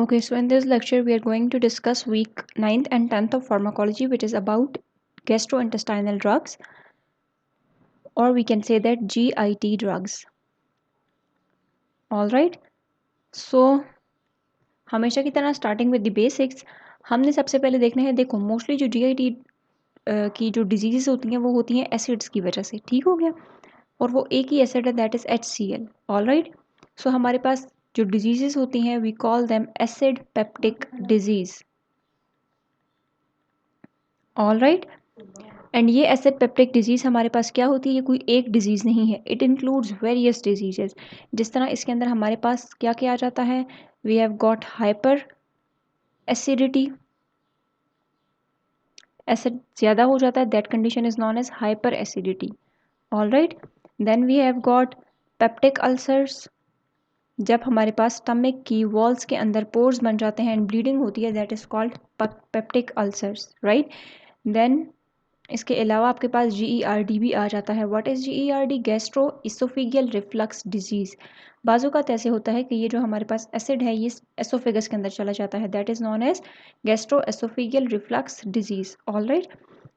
Okay, so in this lecture, we are going to discuss week 9th and 10th of pharmacology, which is about gastrointestinal drugs, or we can say that GIT drugs. All right. So हमेशा की तरह starting with the basics, हमने सबसे पहले देखना है, देखो mostly जो GIT की जो डिजीज़ होती हैं वो होती हैं एसिड्स की वजह से, ठीक हो गया, और वो एक ही एसिड है, that is HCl. All right. So हमारे पास जो डिजीज़ होती हैं we call them acid peptic disease. All right. And ये एसिड पेप्टिक डिजीज़ हमारे पास क्या होती है, ये कोई एक डिजीज़ नहीं है, इट इंक्लूड्स वेरियस डिजीजेस. जिस तरह इसके अंदर हमारे पास क्या क्या आ जाता है, we have got hyperacidity, acid ज़्यादा हो जाता है, that condition is known as hyperacidity. All right. Then we have got peptic ulcers, जब हमारे पास स्टमक की वॉल्स के अंदर पोर्स बन जाते हैं एंड ब्लीडिंग होती है, that is called peptic ulcers. Right. Then इसके अलावा आपके पास GERD भी आ जाता है. What is GERD? Gastro oesophageal reflux disease. बाजू का ऐसे होता है कि ये जो हमारे पास एसिड है ये एसोफेगस के अंदर चला जाता है, that is known as gastroesophageal reflux disease. All right.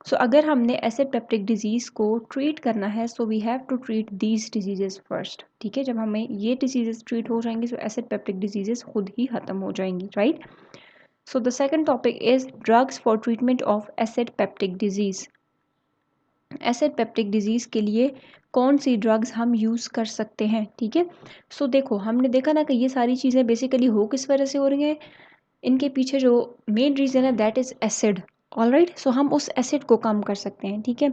So अगर हमने एसिड पेप्टिक डिजीज़ को ट्रीट करना है, so we have to treat these diseases first. ठीक है, जब हमें ये डिजीजेस ट्रीट हो जाएंगी, सो एसिड पेप्टिक डिजीजेस खुद ही ख़त्म हो जाएंगी. Right. So the second topic is drugs for treatment of acid peptic disease. Acid peptic disease के लिए कौन सी ड्रग्स हम यूज़ कर सकते हैं. ठीक है. सो देखो हमने देखा ना कि ये सारी चीज़ें बेसिकली हो किस वजह से हो रही हैं, इनके पीछे जो मेन रीज़न है that is acid. All right. So हम उस एसिड को कम कर सकते हैं. ठीक है,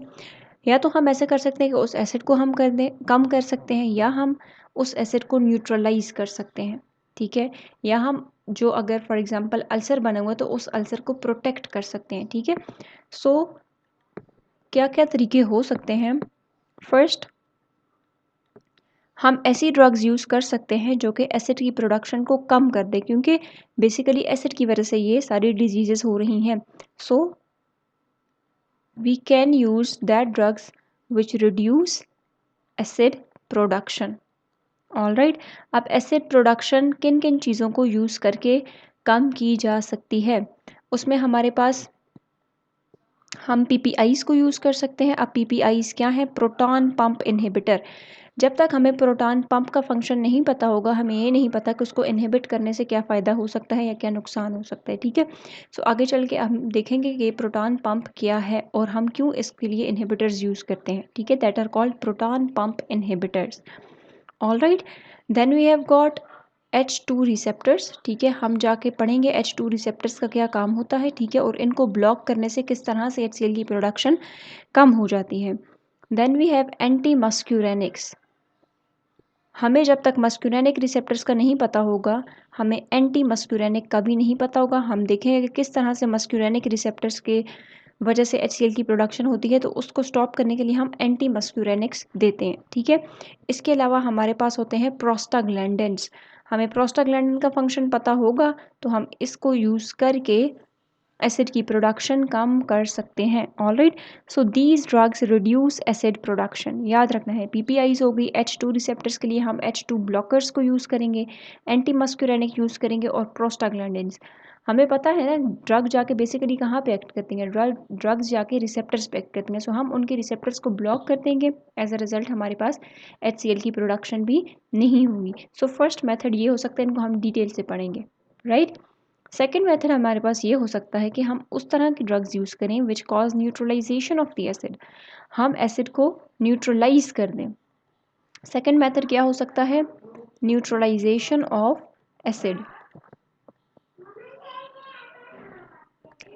या तो हम ऐसे कर सकते हैं कि उस एसिड को हम कम कर सकते हैं, या हम उस एसिड को न्यूट्रलाइज कर सकते हैं. ठीक है, या हम जो अगर फॉर एग्जांपल अल्सर बना हुआ है तो उस अल्सर को प्रोटेक्ट कर सकते हैं. ठीक है. सो क्या क्या तरीके हो सकते हैं. फर्स्ट, हम ऐसी ड्रग्स यूज़ कर सकते हैं जो कि एसिड की प्रोडक्शन को कम कर दे, क्योंकि बेसिकली एसिड की वजह से ये सारी डिजीजेस हो रही हैं. So we can use that drugs which reduce acid production. All right. अब एसिड प्रोडक्शन किन किन चीज़ों को यूज़ करके कम की जा सकती है, उसमें हमारे पास हम PPIs को यूज़ कर सकते हैं. अब PPIs क्या है? Proton pump inhibitor. जब तक हमें प्रोटॉन पंप का फंक्शन नहीं पता होगा, हमें ये नहीं पता कि उसको इनहिबिट करने से क्या फ़ायदा हो सकता है या क्या नुकसान हो सकता है. ठीक है. सो आगे चल के हम देखेंगे कि प्रोटॉन पंप क्या है और हम क्यों इसके लिए इनहिबिटर्स यूज़ करते हैं. ठीक है, that are called proton pump inhibitors. All right. Then we have got H2 receptors. ठीक है, हम जाके पढ़ेंगे H2 रिसेप्टर्स का क्या काम होता है. ठीक है, और इनको ब्लॉक करने से किस तरह से HCl की प्रोडक्शन कम हो जाती है. Then we have antimuscarinics. हमें जब तक मस्क्यूरेनिक रिसेप्टर्स का नहीं पता होगा, हमें एंटी मस्क्यूरेनिक का भी नहीं पता होगा. हम देखेंगे कि किस तरह से मस्क्यूरेनिक रिसेप्टर्स के वजह से HCl की प्रोडक्शन होती है, तो उसको स्टॉप करने के लिए हम एंटी मस्क्यूरेनिक्स देते हैं. ठीक है. इसके अलावा हमारे पास होते हैं प्रोस्टाग्लैंडिन्स. हमें प्रोस्टाग्लैंडिन का फंक्शन पता होगा तो हम इसको यूज़ करके एसिड की प्रोडक्शन कम कर सकते हैं. All right. So these drugs reduce acid production. याद रखना है, PPIs होगी, H2 रिसेप्टर्स के लिए हम H2 ब्लॉकर्स को यूज़ करेंगे, एंटी मस्क्यूरेनिक यूज़ करेंगे और प्रोस्टाग्लैंडिन्स. हमें पता है ना ड्रग जाके बेसिकली कहाँ पे एक्ट करती हैं, ड्रग्स जाके रिसेप्टर्स पे एक्ट करती हैं. सो हम उनके रिसेप्टर्स को ब्लॉक कर देंगे, एज अ रिजल्ट हमारे पास HCl की प्रोडक्शन भी नहीं होगी. सो फर्स्ट मेथड ये हो सकता है, इनको हम डिटेल से पढ़ेंगे. राइट. सेकेंड मेथड हमारे पास ये हो सकता है कि हम उस तरह की ड्रग्स यूज़ करें which cause neutralisation of the acid. हम एसिड को न्यूट्रलाइज कर दें. सेकेंड मेथड क्या हो सकता है? Neutralisation of acid.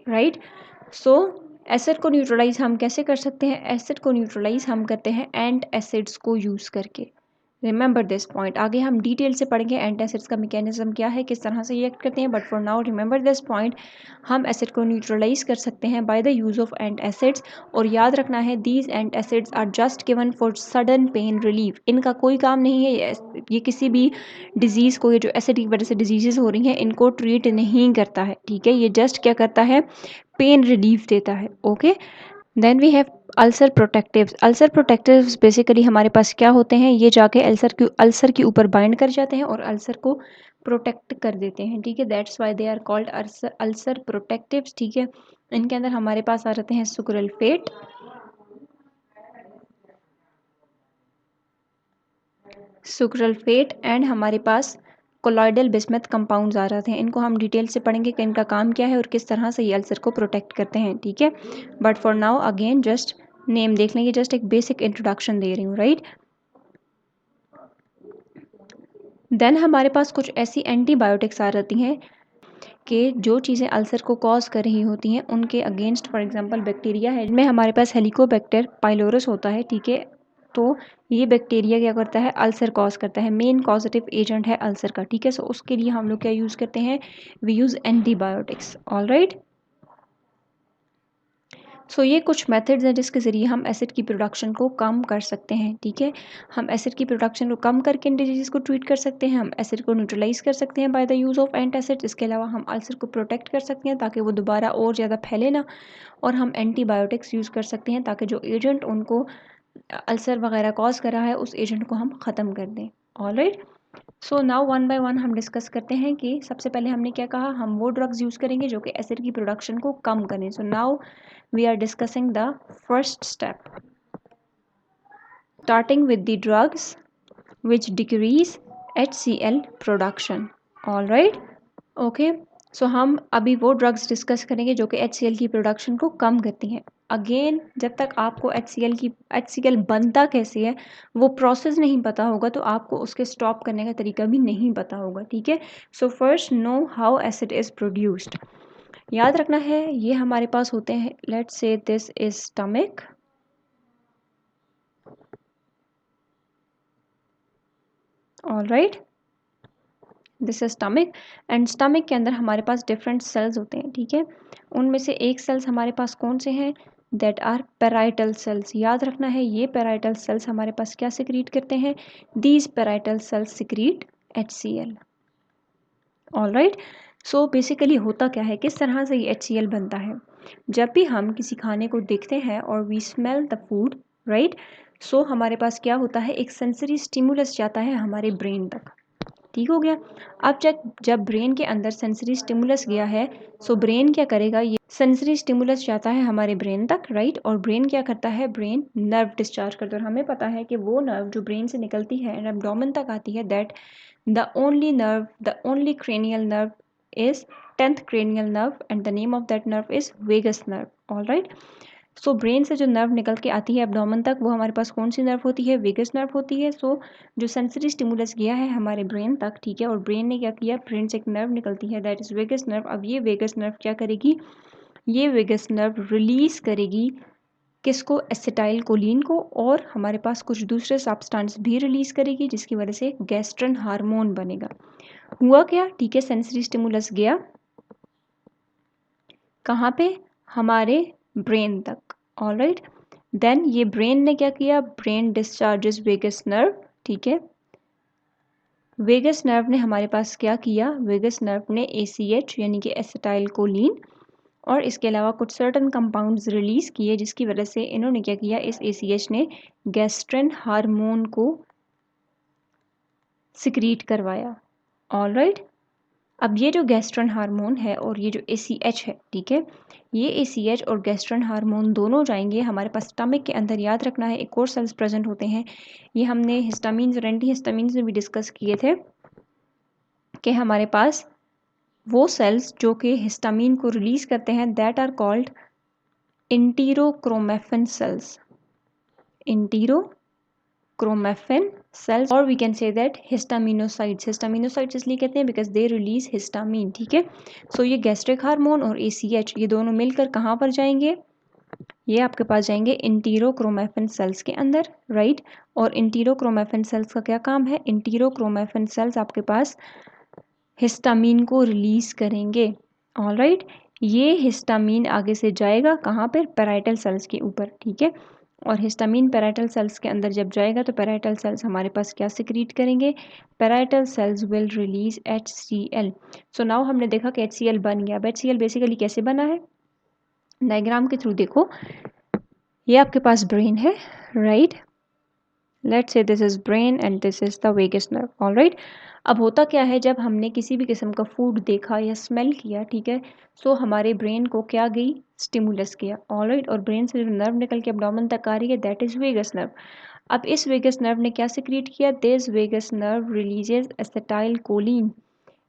Right. So acid को न्यूट्रलाइज हम कैसे कर सकते हैं? एसिड को न्यूट्रलाइज हम करते हैं एंट एसिड्स को यूज़ करके. Remember this point. आगे हम डिटेल से पढ़ेंगे एंट एसिड्स का मैकेनिज्म क्या है, किस तरह से ये एक्ट करते हैं, but for now remember this point. हम एसिड को न्यूट्रलाइज कर सकते हैं by the use of antacids. और याद रखना है, these antacids are just given for sudden pain relief. इनका कोई काम नहीं है, ये किसी भी डिजीज़ को, ये जो एसिड की वजह से डिजीज़ हो रही हैं, इनको ट्रीट नहीं करता है. ठीक है, ये जस्ट क्या करता है? पेन रिलीफ देता है. Okay. Then we have ulcer protectives. Ulcer protectives basically हमारे पास क्या होते हैं? ये जाके अल्सर के ऊपर बाइंड कर जाते हैं और अल्सर को प्रोटेक्ट कर देते हैं, ठीक है। That's why they are called ulcer protectives, ठीक है। इनके अंदर हमारे पास आ जाते हैं सुक्रोल्फेट, एंड हमारे पास कोलॉइडल बिस्मथ कंपाउंड्स आ जाते हैं। इनको हम डिटेल से पढ़ेंगे कि इनका काम क्या है और किस तरह से ये अल्सर को प्रोटेक्ट करते हैं, ठीक है। But for now again just name देख लेंगे, जस्ट एक बेसिक इंट्रोडक्शन दे रही हूँ, राइट। देन हमारे पास कुछ ऐसी एंटीबायोटिक्स आ जाती हैं कि जो चीज़ें अल्सर को कॉज कर रही होती हैं उनके अगेंस्ट, फॉर एग्जांपल बैक्टीरिया है जिनमें हमारे पास हेलिकोबैक्टर पाइलोरस होता है, ठीक है। तो ये बैक्टीरिया क्या करता है, अल्सर कॉज करता है, मेन कॉजेटिव एजेंट है अल्सर का, ठीक है। सो उसके लिए हम लोग क्या यूज़ करते हैं, we use antibiotics, all right. So ये कुछ मेथड्स हैं जिसके ज़रिए हम एसिड की प्रोडक्शन को कम कर सकते हैं, ठीक है। हम एसिड की प्रोडक्शन को कम करके इन डिजीज़ को ट्रीट कर सकते हैं, हम एसिड को न्यूट्रलाइज कर सकते हैं by the use of antacid. इसके अलावा हम अल्सर को प्रोटेक्ट कर सकते हैं ताकि वो दोबारा और ज़्यादा फैले ना, और हम एंटीबायोटिक्स यूज़ कर सकते हैं ताकि जो एजेंट उनको अल्सर वगैरह कॉज कर रहा है उस एजेंट को हम ख़त्म कर दें, alright. So now one by one हम डिस्कस करते हैं कि सबसे पहले हमने क्या कहा, हम वो ड्रग्स यूज़ करेंगे जो कि एसिड की प्रोडक्शन को कम करें। So now we are discussing the first step, starting with the drugs which decrease HCl production, all right, okay। सो हम अभी वो ड्रग्स डिस्कस करेंगे जो कि HCl की प्रोडक्शन को कम करती हैं। अगेन जब तक आपको HCl बनता कैसे है वो प्रोसेस नहीं पता होगा तो आपको उसके स्टॉप करने का तरीका भी नहीं पता होगा, ठीक है। So first know how acid is produced. याद रखना है ये हमारे पास होते हैं, let's say this is stomach, all right, this is stomach, and stomach के अंदर हमारे पास डिफरेंट सेल्स होते हैं, ठीक है। उनमें से एक सेल्स हमारे पास कौन से हैं, दैट आर पैराइटल सेल्स। याद रखना है ये पैराइटल सेल्स हमारे पास क्या सिक्रीट करते हैं, these parietal cells secrete HCl, all right. So basically होता क्या है, किस तरह से ये HCl बनता है, जब भी हम किसी खाने को देखते हैं और we smell the food, right, so हमारे पास क्या होता है, एक सेंसरी स्टिमुलस जाता है हमारे ब्रेन तक, ठीक हो गया। अब जब ब्रेन के अंदर सेंसरी स्टिमुलस गया है, सो ब्रेन क्या करेगा, ये सेंसरी स्टिमुलस जाता है हमारे ब्रेन तक, राइट, और ब्रेन क्या करता है, ब्रेन नर्व डिस्चार्ज करता है। और हमें पता है कि वो नर्व जो ब्रेन से निकलती है एंड एब्डोमेन तक आती है, that the only cranial nerve is 10th cranial nerve and the name of that nerve is vagus nerve, all right। So brain से जो नर्व निकल के आती है एब्डोमेन तक वो हमारे पास कौन सी नर्व होती है, वेगस नर्व होती है। सो जो सेंसरी स्टिमुलस गया है हमारे ब्रेन तक, ठीक है, और ब्रेन ने क्या किया, ब्रेन से एक नर्व निकलती है दैट इज वेगस नर्व। अब ये वेगस नर्व क्या करेगी, ये वेगस नर्व रिलीज करेगी किसको, एसिटाइल कोलिन को, और हमारे पास कुछ दूसरे सब्सटेंस भी रिलीज करेगी जिसकी वजह से गैस्ट्रन हार्मोन बनेगा। हुआ क्या, ठीक है, सेंसरी स्टिमुलस गया कहाँ पे, हमारे ब्रेन तक, ऑलराइट। देन ये ब्रेन ने क्या किया, ब्रेन डिस्चार्जेस वेगस नर्व, ठीक है। वेगस नर्व ने हमारे पास क्या किया, वेगस नर्व ने ACH यानी कि एसिटाइल कोलिन और इसके अलावा कुछ सर्टन कंपाउंड्स रिलीज किए जिसकी वजह से इन्होंने क्या किया, इस ACH ने गैस्ट्रिन हार्मोन को सिक्रीट करवाया, ऑलराइट। अब ये जो गैस्ट्रन हार्मोन है और ये जो ACH है, ठीक है, ये ACH और गैस्ट्रन हार्मोन दोनों जाएंगे हमारे पास स्टमक के अंदर। याद रखना है एक और सेल्स प्रेजेंट होते हैं, ये हमने हिस्टामीन्स और एंटी हिस्टामीन्स में भी डिस्कस किए थे कि हमारे पास वो सेल्स जो कि हिस्टामीन को रिलीज करते हैं that are called enterochromaffin cells, enterochromaffin cells, or we can say that histaminocytes इसलिए कहते हैं बिकॉज दे रिलीज हिस्टामीन, ठीक है। सो ये गैस्ट्रिक हार्मोन और ACH ये दोनों मिलकर कहाँ पर जाएंगे, ये आपके पास जाएंगे इंटीरोक्रोमेफिन सेल्स के अंदर, राइट। और इंटीरोक्रोमेफिन सेल्स का क्या काम है, इंटीरोक्रोमेफिन सेल्स आपके पास हिस्टामीन को रिलीज करेंगे, ऑलराइट। ये हिस्टामीन आगे से जाएगा कहाँ पर, पैराइटल सेल्स के ऊपर, ठीक है। और हिस्टामीन पैराइटल सेल्स के अंदर जब जाएगा तो पैराइटल सेल्स हमारे पास क्या सिक्रीट करेंगे, parietal cells will release HCl। So now हमने देखा कि HCl बन गया। अब HCl बेसिकली कैसे बना है, डायग्राम के थ्रू देखो, ये आपके पास ब्रेन है, right, let's say this is brain and this is the vagus nerve. All right, अब होता क्या है, जब हमने किसी भी किस्म का फूड देखा या स्मेल किया, ठीक है, सो हमारे ब्रेन को क्या गई, स्टिमुलस किया। ऑलराइट, और ब्रेन से जो नर्व निकल के एब्डोमेन तक आ रही है, दैट इज वेगस नर्व। अब इस वेगस नर्व ने क्या सिक्रीट किया, this vagus nerve releases acetylcholine.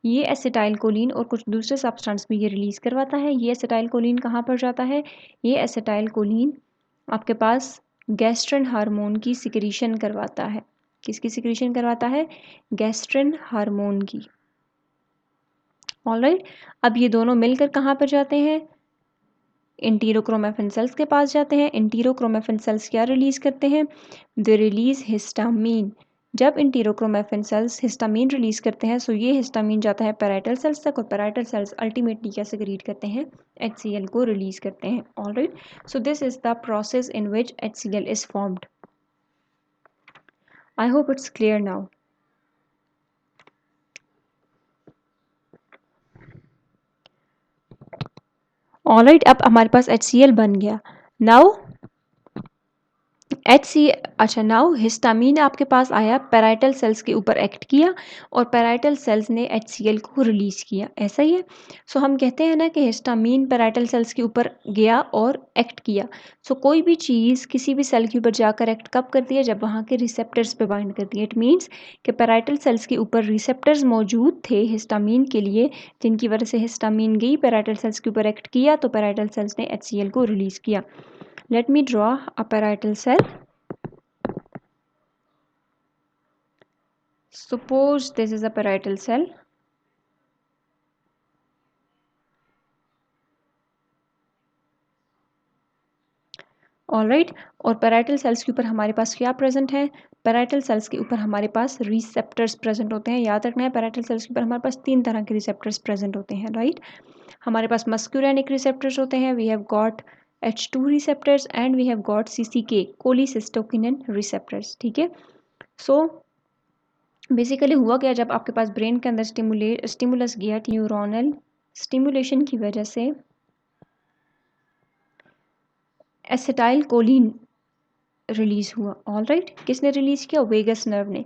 ये एसिटाइल कोलिन और कुछ दूसरे सब्सटेंस भी ये रिलीज करवाता है। ये एसिटाइल कोलिन कहाँ पर जाता है, ये एसिटाइल कोलिन आपके पास गैस्ट्रिन हार्मोन की सिक्रीशन करवाता है। किसकी सिक्रीशन करवाता है, गैस्ट्रिन हार्मोन की। ऑलराइट, अब ये दोनों मिलकर कहाँ पर जाते हैं, एंटीरोक्रोमेफिन सेल्स के पास जाते हैं। एंटीरोक्रोमेफिन सेल्स क्या रिलीज करते हैं, दे रिलीज हिस्टामीन। जब एंटीरोक्रोमेफिन सेल्स हिस्टामीन रिलीज करते हैं, सो ये हिस्टामीन जाता है पैराइटल सेल्स तक, और पैराइटल सेल्स अल्टीमेटली क्या सेक्रीट करते हैं, HCl को रिलीज करते हैं। Alright, so this is the process in which HCl is formed. I hope it's clear now. Alright, अब हमारे पास HCl बन गया। नाउ अच्छा, नाउ हिस्टामीन आपके पास आया, पैराइटल सेल्स के ऊपर एक्ट किया, और पैराइटल सेल्स ने HCl को रिलीज किया। ऐसा ही है। सो हम कहते हैं ना कि हिस्टामीन पैराइटल सेल्स के ऊपर गया और एक्ट किया। सो कोई भी चीज़ किसी भी सेल के ऊपर जाकर एक्ट कब करती है, जब वहाँ के रिसेप्टर्स पे बाइंड करती है। इट मीन्स कि पैराइटल सेल्स के ऊपर रिसेप्टर्स मौजूद थे हिस्टामीन के लिए, जिनकी वजह से हिस्टामीन गई पैराइटल सेल्स के ऊपर एक्ट किया, तो पैराइटल सेल्स ने HCl को रिलीज किया। Let me draw a parietal cell. Suppose this is a parietal cell. Alright, और पैराइटल सेल्स के ऊपर हमारे पास क्या प्रेजेंट है, पैराइटल सेल्स के ऊपर हमारे पास रिसेप्टर्स प्रेजेंट होते हैं। याद रखना है, पैराइटल सेल्स के ऊपर हमारे पास 3 तरह के रिसेप्टर्स प्रेजेंट होते हैं। राइट, हमारे पास मस्क्यूरेनिक रिसेप्टर्स होते हैं, we have got H2 receptors and we have got CCK cholecystokinin receptors. ठीक है, सो बेसिकली हुआ क्या, जब आपके पास ब्रेन के अंदर स्टिमुलस गया, न्यूरोनल स्टिमुलेशन की वजह से एसिटाइल कोलिन रिलीज हुआ। ऑलराइट, किसने रिलीज किया, वेगस नर्व ने।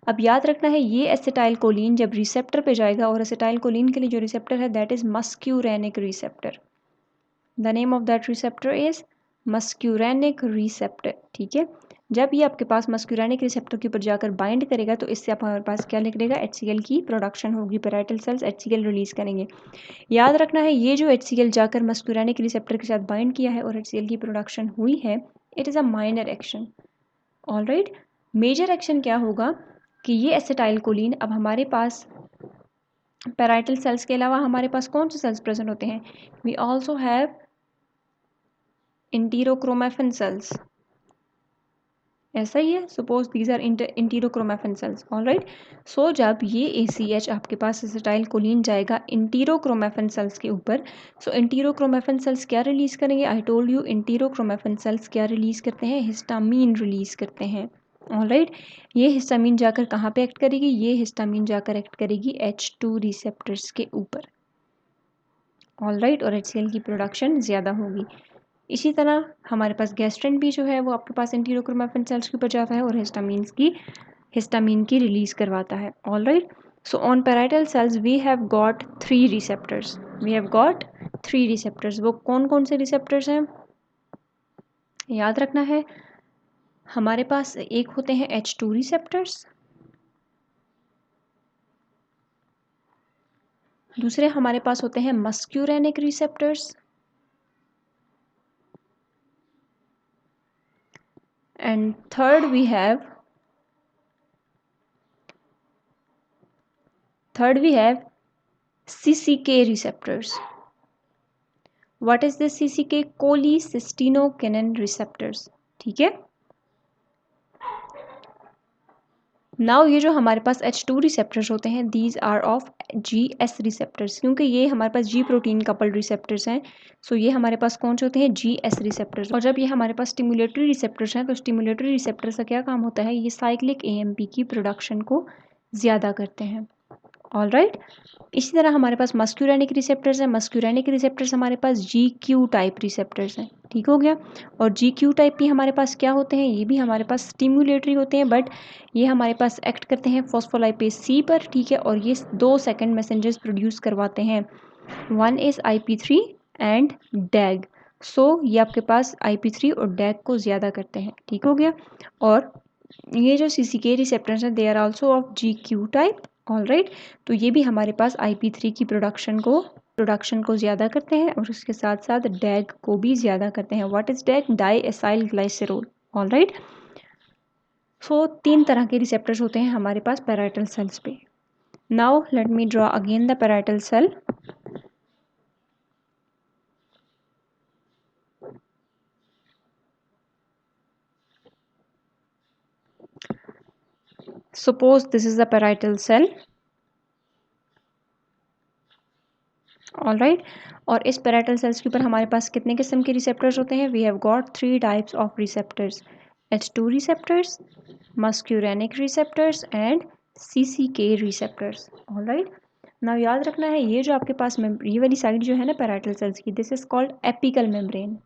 अब याद रखना है, ये एसिटाइल कोलिन जब रिसेप्टर पे जाएगा, और एसिटाइल कोलिन के लिए जो रिसेप्टर है that is muscarinic receptor. The name of that receptor is muscarinic receptor. ठीक है, जब ये आपके पास मस्क्यूरेनिक रिसेप्टर के ऊपर जाकर बाइंड करेगा, तो इससे हमारे पास क्या निकलेगा, HCl की प्रोडक्शन होगी। पैराइटल सेल्स HCl रिलीज करेंगे। याद रखना है, ये जो HCl जाकर मस्क्यूरेनिक रिसेप्टर के साथ बाइंड किया है और HCl की प्रोडक्शन हुई है, it is a minor action. All right, major action क्या होगा कि ये एसिटाइल कोलिन अब हमारे पास पैराइटल सेल्स के अलावा हमारे पास कौन से सेल्स प्रेजेंट होते हैं, we also have enterochromaffin cells. ऐसा ही है, suppose these are enterochromaffin cells. All right, so जब ये ACH आपके पास एसिटाइल कोलिन जाएगा एंटीरोक्रोमेफिन सेल्स के ऊपर, सो एंटीरोक्रोमेफिन सेल्स क्या रिलीज करेंगे, आई टोल्ड यू एंटीरोक्रोमेफिन सेल्स क्या रिलीज करते हैं, हिस्टामीन रिलीज करते हैं। ऑलराइट, ये हिस्टामीन जाकर कहाँ पे एक्ट करेगी, ये हिस्टामीन जाकर एक्ट करेगी H2 रिसेप्टर्स के ऊपर। ऑलराइट, और HCl की प्रोडक्शन ज़्यादा होगी। इसी तरह हमारे पास गैस्ट्रिन भी जो है वो आपके पास एंटीरोक्रोमेफिन सेल्स के ऊपर जाता है और हिस्टामीन की रिलीज करवाता है। All right, so on parietal cells we have got 3 receptors. We have got 3 receptors. वो कौन कौन से रिसेप्टर्स हैं, याद रखना है, हमारे पास एक होते हैं H2 रिसेप्टर्स, दूसरे हमारे पास होते हैं मस्क्यूरेनिक receptors, and third we have CCK receptors. What is this CCK? cholecystokinin receptors. ठीक है, नाउ ये जो हमारे पास H2 रिसेप्टर्स होते हैं, these are of GS receptors, क्योंकि ये हमारे पास G प्रोटीन कपल्ड रिसेप्टर्स हैं, सो ये हमारे पास कौन से होते हैं, GS रिसेप्टर्स। और जब ये हमारे पास स्टिमुलेटरी रिसेप्टर्स हैं, तो स्टिमुलेटरी रिसेप्टर्स का क्या काम होता है, ये साइक्लिक AMP की प्रोडक्शन को ज़्यादा करते हैं। All right. इसी तरह हमारे पास मस्क्यूरेनिक रिसेप्टर्स हैं। मस्क्यूरेनिक रिसेप्टर्स हमारे पास GQ टाइप रिसेप्टर्स हैं, ठीक हो गया। और GQ टाइप भी हमारे पास क्या होते हैं, ये भी हमारे पास स्टिमुलेटरी होते हैं, बट ये हमारे पास एक्ट करते हैं फॉस्फोलाइपेज C पर, ठीक है। और ये 2 सेकेंड मैसेंजर्स प्रोड्यूस करवाते हैं, वन इज़ IP3 एंड डैग। सो ये आपके पास IP3 और डैग को ज़्यादा करते हैं, ठीक हो गया। और ये जो CCK रिसेप्टर्स हैं they are also of GQ type, all right. तो ये भी हमारे पास IP3 की प्रोडक्शन को ज़्यादा करते हैं और उसके साथ साथ डैग को भी ज़्यादा करते हैं। What is DAG? Diacylglycerol, all right. So 3 तरह के रिसेप्टर्स होते हैं हमारे पास पैराइटल सेल्स पे। Now let me draw again the parietal cell. Suppose this is the parietal cell, all right. और इस पैराइटल सेल्स के ऊपर हमारे पास कितने किस्म के रिसेप्टर्स होते हैं? We have got 3 types of receptors, H2 receptors, muscarinic receptors and CCK receptors, all right. Now याद रखना है ये जो आपके पास ये वाली साइड जो है ना पैराइटल सेल्स की, this is called apical membrane,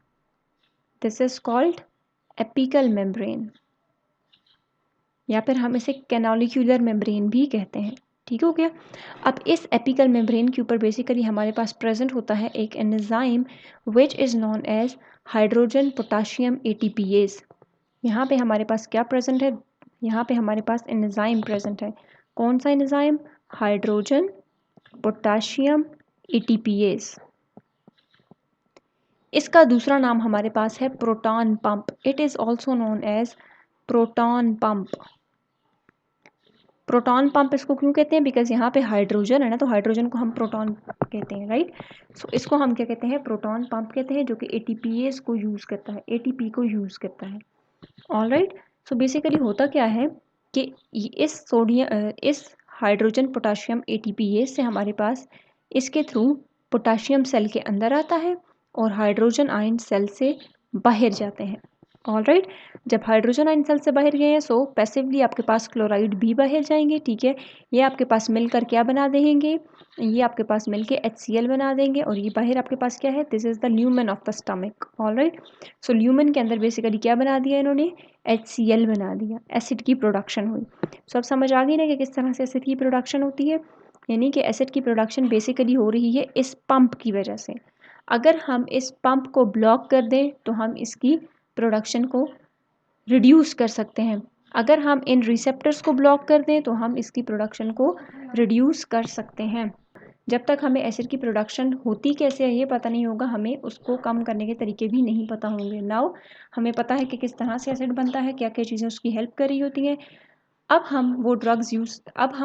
this is called apical membrane, या फिर हम इसे कैनोलिक्यूलर मेम्ब्रेन भी कहते हैं, ठीक हो गया। अब इस एपिकल मेम्ब्रेन के ऊपर बेसिकली हमारे पास प्रेजेंट होता है एक enzyme which is known as hydrogen potassium ATPase। यहाँ पे हमारे पास क्या प्रेजेंट है? यहाँ पे हमारे पास एंजाइम प्रेजेंट है। कौन सा एंजाइम? Hydrogen potassium ATPase। इसका दूसरा नाम हमारे पास है proton pump, it is also known as proton pump. Proton pump इसको क्यों कहते हैं? बिकॉज यहाँ पे हाइड्रोजन है ना, तो हाइड्रोजन को हम प्रोटॉन कहते हैं, राइट। सो इसको हम क्या कहते हैं? प्रोटॉन पंप कहते हैं, जो कि ATPase को यूज़ करता है, ATP को यूज़ करता है, ऑल राइट। सो बेसिकली होता क्या है कि इस हाइड्रोजन पोटाशियम ATPase से हमारे पास इसके थ्रू पोटाशियम सेल के अंदर आता है और हाइड्रोजन आयन सेल से बाहर जाते हैं, ऑल राइट। जब हाइड्रोजन आयन सेल से बाहर गए हैं सो पैसिवली आपके पास क्लोराइड भी बाहर जाएंगे, ठीक है। ये आपके पास मिलकर क्या बना देंगे? ये आपके पास मिलके HCl बना देंगे और ये बाहर आपके पास क्या है? This is the lumen of the stomach, all right. So lumen के अंदर बेसिकली क्या बना दिया इन्होंने? HCl बना दिया, एसिड की प्रोडक्शन हुई। सो अब समझ आ गई ना कि किस तरह से एसिड की प्रोडक्शन होती है, यानी कि एसिड की प्रोडक्शन बेसिकली हो रही है इस पंप की वजह से। अगर हम इस पंप को ब्लॉक कर दें तो हम इसकी प्रोडक्शन को रिड्यूस कर सकते हैं। अगर हम इन रिसेप्टर्स को ब्लॉक कर दें तो हम इसकी प्रोडक्शन को रिड्यूस कर सकते हैं। जब तक हमें एसिड की प्रोडक्शन होती कैसे है ये पता नहीं होगा, हमें उसको कम करने के तरीके भी नहीं पता होंगे। नाउ हमें पता है कि किस तरह से एसिड बनता है, क्या क्या चीज़ें उसकी हेल्प कर रही होती हैं। अब हम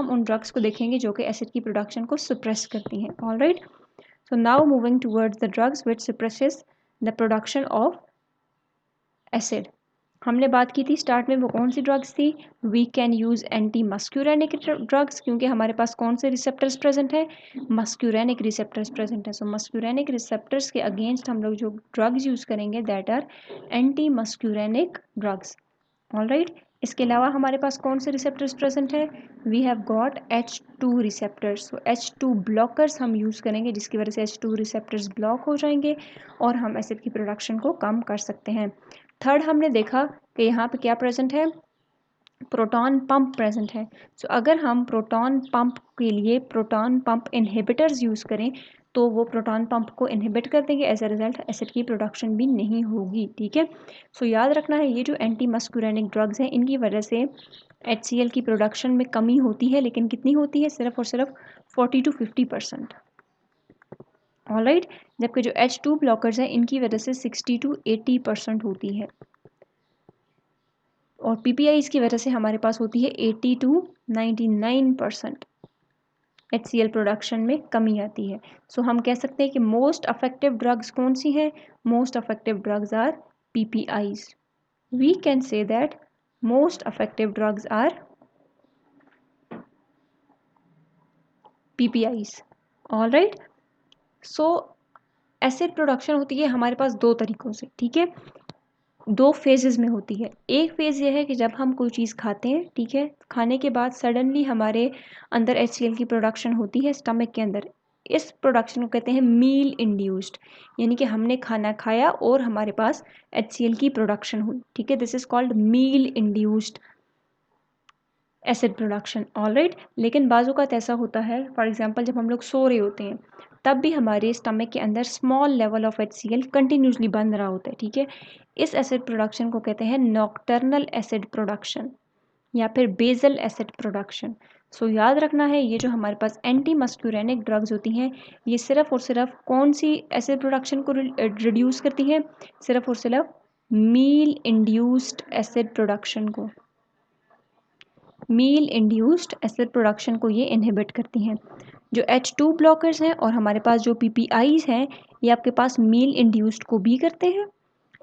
उन ड्रग्स को देखेंगे जो कि एसिड की प्रोडक्शन को सप्रेस करती हैं, all right. So now moving towards the drugs which suppresses the production of acid. हमने बात की थी स्टार्ट में, वो कौन सी ड्रग्स थी? We can use antimuscarinic drugs, क्योंकि हमारे पास कौन से रिसेप्टर्स प्रेजेंट है? मस्क्यूरेनिक रिसेप्टर्स प्रेजेंट है। सो मस्क्यूरेनिक रिसेप्टर्स के अगेंस्ट हम लोग जो ड्रग्स यूज़ करेंगे that are antimuscarinic drugs, all right. इसके अलावा हमारे पास कौन से रिसेप्टर्स प्रेजेंट है? We have got H2 receptors. So H2 blockers हम यूज़ करेंगे जिसकी वजह से H2 रिसेप्टर्स ब्लॉक हो जाएंगे और हम एसिड की प्रोडक्शन को कम कर सकते हैं। थर्ड हमने देखा कि यहाँ पे क्या प्रेजेंट है? प्रोटॉन पंप प्रेजेंट है। सो अगर हम प्रोटॉन पंप के लिए प्रोटॉन पंप इनहिबिटर्स यूज़ करें तो वो प्रोटॉन पंप को इनहिबिट कर देंगे, एज अ रिजल्ट एसिड की प्रोडक्शन भी नहीं होगी, ठीक है। सो याद रखना है ये जो एंटी मस्क्यूरेनिक ड्रग्स हैं इनकी वजह से HCl की प्रोडक्शन में कमी होती है, लेकिन कितनी होती है? सिर्फ और सिर्फ 40 to 50%, ऑल राइट। जबकि जो H2 ब्लॉकर्स हैं इनकी वजह से 60 to 80% होती है और PPIs की वजह से हमारे पास होती है 80 to 99% HCl प्रोडक्शन में कमी आती है। सो हम कह सकते हैं कि मोस्ट अफेक्टिव ड्रग्स कौन सी हैं? Most effective drugs are PPIs। We can say that most effective drugs are PPIs, all right. So acid production होती है हमारे पास 2 तरीकों से, ठीक है। दो फेजेस में होती है। एक फेज़ ये है कि जब हम कोई चीज़ खाते हैं, ठीक है, खाने के बाद सडनली हमारे अंदर HCl की प्रोडक्शन होती है स्टमक के अंदर। इस प्रोडक्शन को कहते हैं मील इंड्यूस्ड, यानी कि हमने खाना खाया और हमारे पास HCl की प्रोडक्शन हुई, ठीक है, this is called meal induced acid production. All right, लेकिन बाज़ात ऐसा होता है, फॉर एग्जांपल जब हम लोग सो रहे होते हैं तब भी हमारे स्टमक के अंदर small level of HCl continuously बन रहा होता है, ठीक है। इस एसिड प्रोडक्शन को कहते हैं नॉकटर्नल एसिड प्रोडक्शन या फिर बेसल एसिड प्रोडक्शन। सो याद रखना है, ये जो हमारे पास एंटी मस्क्यूरेनिक ड्रग्स होती हैं ये सिर्फ और सिर्फ कौन सी एसिड प्रोडक्शन को रिड्यूस करती हैं, सिर्फ और सिर्फ मील इंड्यूस्ड एसिड प्रोडक्शन को, मील इंड्यूस्ड एसिड प्रोडक्शन को ये इनहिबिट करती हैं। जो H2 ब्लॉकर्स हैं और हमारे पास जो PPIs हैं ये आपके पास मील इंड्यूस्ड को भी करते हैं।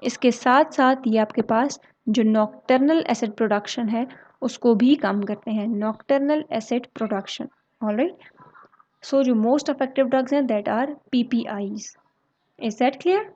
इसके साथ साथ ये आपके पास जो नॉकटर्नल एसिड प्रोडक्शन है उसको भी कम करते हैं, nocturnal acid production. All right, so जो मोस्ट इफेक्टिव ड्रग्स हैं that are PPIs। Is that clear?